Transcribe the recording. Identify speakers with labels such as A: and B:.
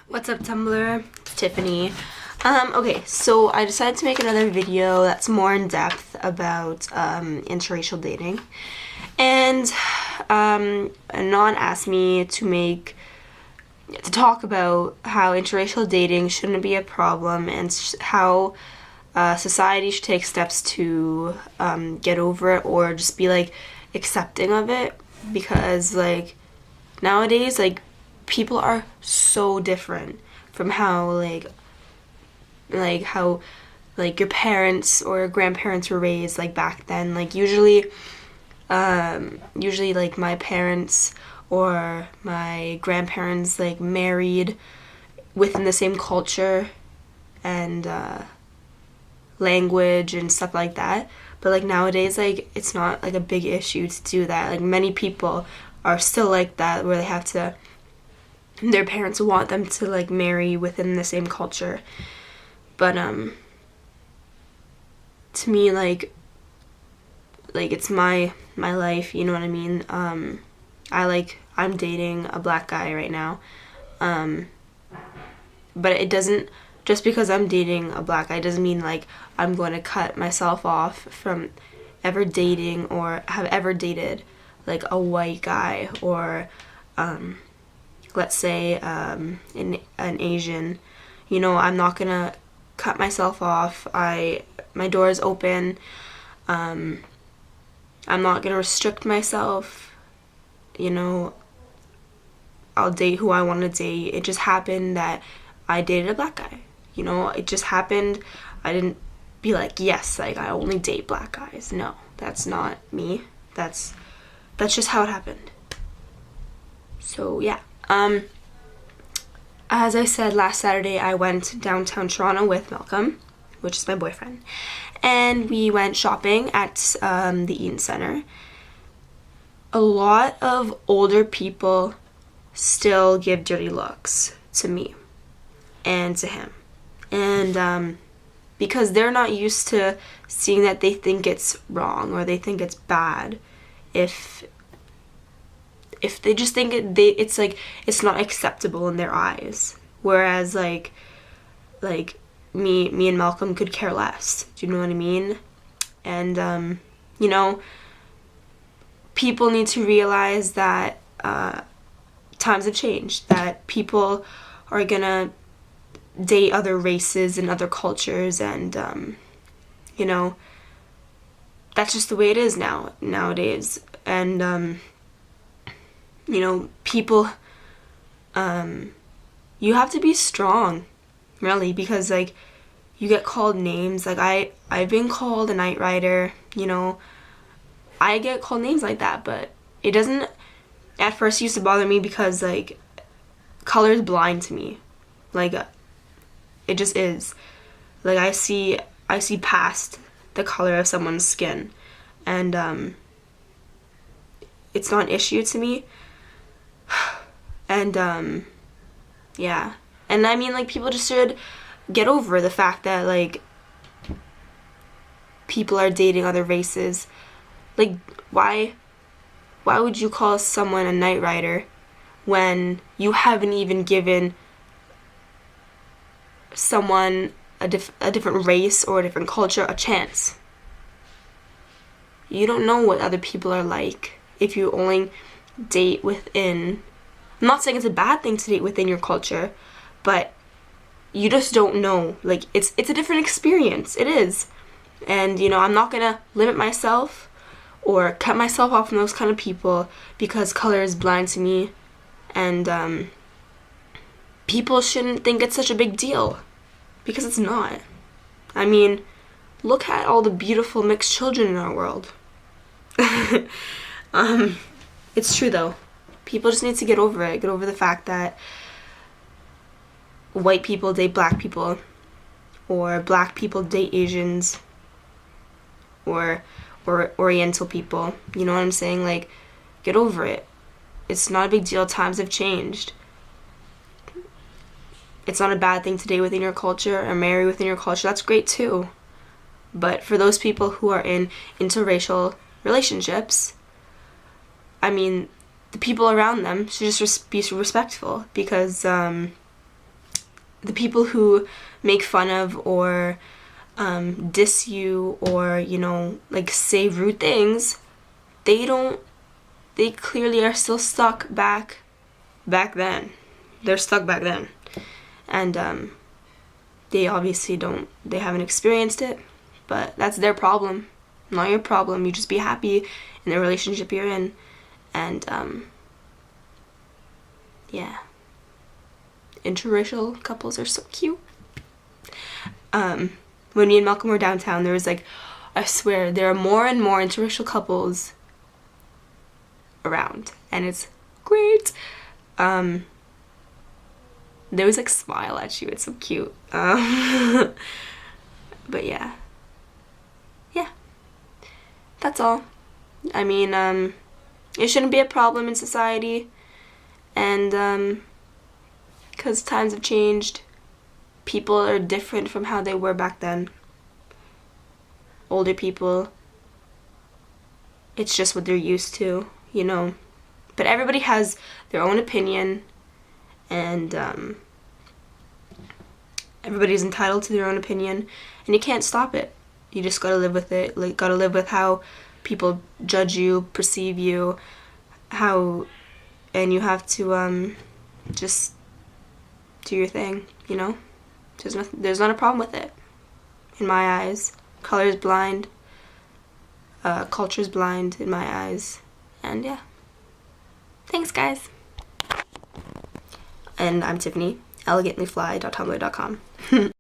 A: What's up, Tumblr? It's Tiffany. Okay, so I decided to make another video that's more in depth about interracial dating. And Anon asked me to talk about how interracial dating shouldn't be a problem and how society should take steps to get over it or just be like accepting of it, because like nowadays like people are so different from how like how your parents or grandparents were raised like back then. Like usually like my parents or my grandparents like married within the same culture and language and stuff like that. But like nowadays, like it's not like a big issue to do that. Like many people are still like that, where they have to, their parents want them to like marry within the same culture. But to me, like it's my life, you know what I mean? I'm dating a black guy right now. But it doesn't, just because I'm dating a black guy doesn't mean like I'm going to cut myself off from ever dating or have ever dated like a white guy or let's say an Asian. You know, I'm not going to cut myself off. My door is open. I'm not going to restrict myself. You know, I'll date who I want to date. It just happened that I dated a black guy. You know, it just happened. I didn't be like, yes, like I only date black guys. No, that's not me. That's just how it happened. So yeah. As I said, last Saturday I went downtown Toronto with Malcolm, which is my boyfriend, and we went shopping at the Eaton Centre. A lot of older people still give dirty looks to me and to him. And because they're not used to seeing that, they think it's wrong or they think it's bad. If they just think it's like it's not acceptable in their eyes. Whereas like me and Malcolm could care less. Do you know what I mean? And you know, people need to realize that times have changed, that people are gonna date other races and other cultures, and you know, that's just the way it is nowadays. And you know, people, you have to be strong, really, because like you get called names. Like I've been called a night rider, you know, I get called names like that, but it doesn't at first used to bother me because like color is blind to me. Like it just is. Like I see past the color of someone's skin, and it's not an issue to me. And yeah. And I mean, like, people just should get over the fact that like people are dating other races. Like, why would you call someone a night rider when you haven't even given someone a different race or a different culture a chance? You don't know what other people are like if you only date within. I'm not saying it's a bad thing to date within your culture, but you just don't know. Like it's a different experience. It is. And you know, I'm not gonna limit myself or cut myself off from those kind of people because color is blind to me. And people shouldn't think it's such a big deal, because it's not. I mean, look at all the beautiful mixed children in our world. It's true though. People just need to get over it. Get over the fact that white people date black people, or black people date Asians, or Oriental people. You know what I'm saying? Like, get over it. It's not a big deal. Times have changed. It's not a bad thing to date within your culture or marry within your culture. That's great too. But for those people who are in interracial relationships, I mean, the people around them should just be respectful, because the people who make fun of or diss you or, you know, like say rude things, they clearly are still stuck back then. They're stuck back then. And they obviously they haven't experienced it, but that's their problem, not your problem. You just be happy in the relationship you're in. And yeah, interracial couples are so cute. When me and Malcolm were downtown, there was like, I swear, there are more and more interracial couples around, and it's great. They always like smile at you. It's so cute. But yeah, that's all. I mean, it shouldn't be a problem in society, and because times have changed, people are different from how they were back then. Older people, it's just what they're used to, you know. But everybody has their own opinion, and everybody's entitled to their own opinion, and you can't stop it. You just gotta live with it. Like, gotta live with how people judge you, perceive you, and you have to just do your thing, you know. There's not a problem with it, in my eyes. Color is blind. Culture is blind in my eyes. And yeah. Thanks, guys. And I'm Tiffany, elegantlyfly.tumblr.com.